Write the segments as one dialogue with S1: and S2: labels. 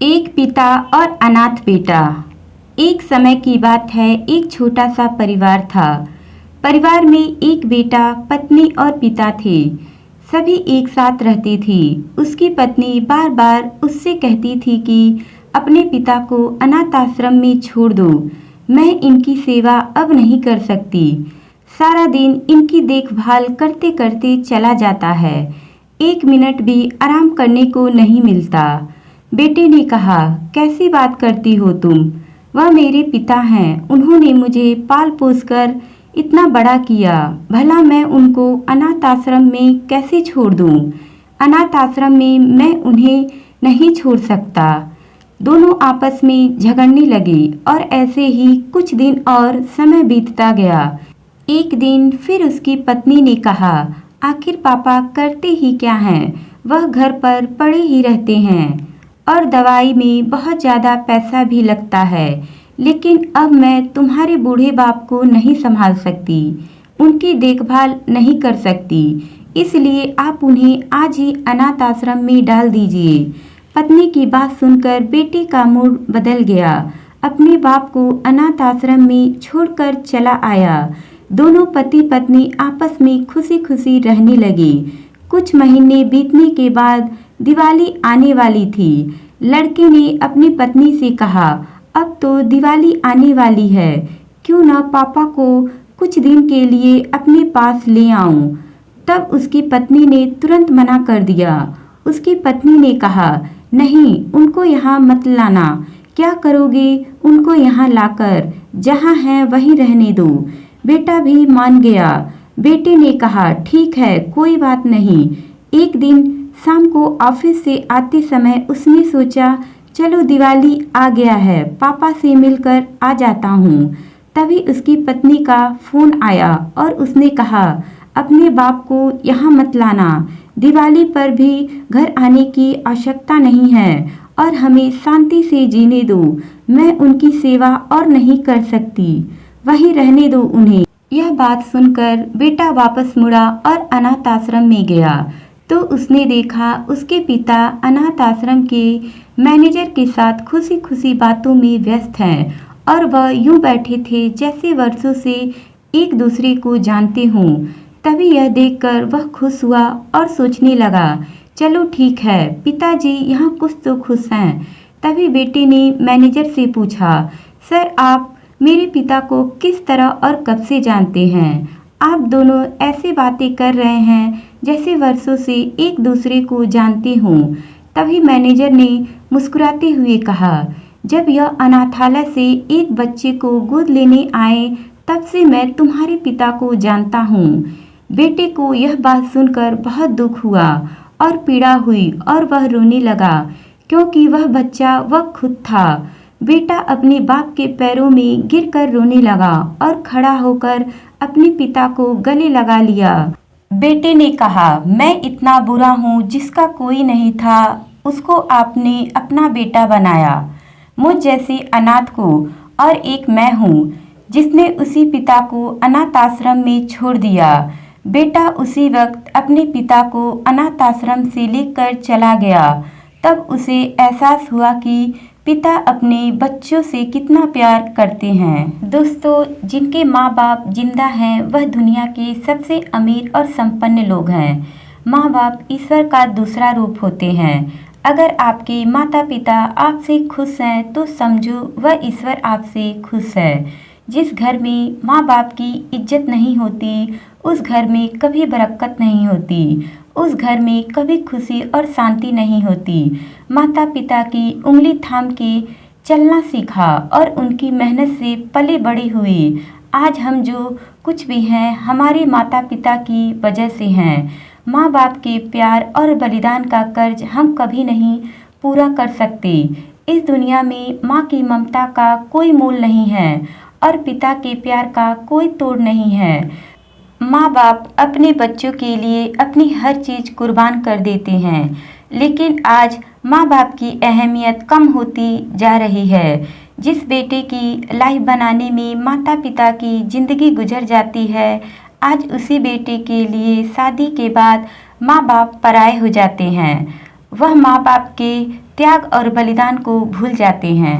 S1: एक पिता और अनाथ बेटा। एक समय की बात है, एक छोटा सा परिवार था। परिवार में एक बेटा, पत्नी और पिता थे। सभी एक साथ रहते थे। उसकी पत्नी बार बार उससे कहती थी कि अपने पिता को अनाथ आश्रम में छोड़ दो। मैं इनकी सेवा अब नहीं कर सकती। सारा दिन इनकी देखभाल करते करते चला जाता है। एक मिनट भी आराम करने को नहीं मिलता। बेटे ने कहा, कैसी बात करती हो तुम? वह मेरे पिता हैं। उन्होंने मुझे पाल पोस कर इतना बड़ा किया। भला मैं उनको अनाथ आश्रम में कैसे छोड़ दूं? अनाथ आश्रम में मैं उन्हें नहीं छोड़ सकता। दोनों आपस में झगड़ने लगे और ऐसे ही कुछ दिन और समय बीतता गया। एक दिन फिर उसकी पत्नी ने कहा, आखिर पापा करते ही क्या हैं? वह घर पर पड़े ही रहते हैं और दवाई में बहुत ज़्यादा पैसा भी लगता है। लेकिन अब मैं तुम्हारे बूढ़े बाप को नहीं संभाल सकती, उनकी देखभाल नहीं कर सकती, इसलिए आप उन्हें आज ही अनाथ आश्रम में डाल दीजिए। पत्नी की बात सुनकर बेटे का मूड बदल गया। अपने बाप को अनाथ आश्रम में छोड़कर चला आया। दोनों पति पत्नी आपस में खुशी खुशी रहने लगे। कुछ महीने बीतने के बाद दिवाली आने वाली थी। लड़के ने अपनी पत्नी से कहा, अब तो दिवाली आने वाली है, क्यों ना पापा को कुछ दिन के लिए अपने पास ले आऊं। तब उसकी पत्नी ने तुरंत मना कर दिया। उसकी पत्नी ने कहा, नहीं, उनको यहाँ मत लाना। क्या करोगे उनको यहाँ लाकर? जहाँ है वहीं रहने दो। बेटा भी मान गया। बेटे ने कहा, ठीक है, कोई बात नहीं। एक दिन शाम को ऑफिस से आते समय उसने सोचा, चलो दिवाली आ गया है, पापा से मिलकर आ जाता हूँ। तभी उसकी पत्नी का फोन आया और उसने कहा, अपने बाप को यहाँ मत लाना। दिवाली पर भी घर आने की आवश्यकता नहीं है और हमें शांति से जीने दो। मैं उनकी सेवा और नहीं कर सकती, वहीं रहने दो उन्हें। यह बात सुनकर बेटा वापस मुड़ा और अनाथ आश्रम में गया तो उसने देखा उसके पिता अनाथ आश्रम के मैनेजर के साथ खुशी खुशी बातों में व्यस्त हैं और वह यूं बैठे थे जैसे वर्षों से एक दूसरे को जानते हों। तभी यह देखकर वह खुश हुआ और सोचने लगा, चलो ठीक है, पिताजी यहाँ कुछ तो खुश हैं। तभी बेटे ने मैनेजर से पूछा, सर, आप मेरे पिता को किस तरह और कब से जानते हैं? आप दोनों ऐसे बातें कर रहे हैं जैसे वर्षों से एक दूसरे को जानते हों। तभी मैनेजर ने मुस्कुराते हुए कहा, जब यह अनाथालय से एक बच्चे को गोद लेने आए तब से मैं तुम्हारे पिता को जानता हूँ। बेटे को यह बात सुनकर बहुत दुख हुआ और पीड़ा हुई और वह रोने लगा, क्योंकि वह बच्चा वह खुद था। बेटा अपने बाप के पैरों में गिरकर रोने लगा और खड़ा होकर अपने पिता को गले लगा लिया। बेटे ने कहा, मैं इतना बुरा हूँ जिसका कोई नहीं था, उसको आपने अपना बेटा बनाया। मुझ जैसे अनाथ को और एक मैं हूँ जिसने उसी पिता को अनाथ आश्रम में छोड़ दिया। बेटा उसी वक्त अपने पिता को अनाथ आश्रम से लेकर चला गया। तब उसे एहसास हुआ कि पिता अपने बच्चों से कितना प्यार करते हैं। दोस्तों, जिनके माँ बाप जिंदा हैं वह दुनिया के सबसे अमीर और संपन्न लोग हैं। माँ बाप ईश्वर का दूसरा रूप होते हैं। अगर आपके माता पिता आपसे खुश हैं तो समझो वह ईश्वर आपसे खुश है। जिस घर में माँ बाप की इज्जत नहीं होती उस घर में कभी बरकत नहीं होती, उस घर में कभी खुशी और शांति नहीं होती। माता पिता की उंगली थाम के चलना सीखा और उनकी मेहनत से पले बड़े हुए। आज हम जो कुछ भी हैं हमारे माता पिता की वजह से हैं। माँ बाप के प्यार और बलिदान का कर्ज हम कभी नहीं पूरा कर सकते। इस दुनिया में माँ की ममता का कोई मोल नहीं है और पिता के प्यार का कोई तोड़ नहीं है। माँ बाप अपने बच्चों के लिए अपनी हर चीज़ कुर्बान कर देते हैं, लेकिन आज माँ बाप की अहमियत कम होती जा रही है। जिस बेटे की लाइफ बनाने में माता पिता की ज़िंदगी गुजर जाती है, आज उसी बेटे के लिए शादी के बाद माँ बाप पराए हो जाते हैं। वह माँ बाप के त्याग और बलिदान को भूल जाते हैं।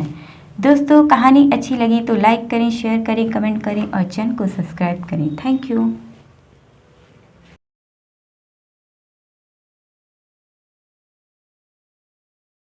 S1: दोस्तों, कहानी अच्छी लगी तो लाइक करें, शेयर करें, कमेंट करें और चैनल को सब्सक्राइब करें। Thank you.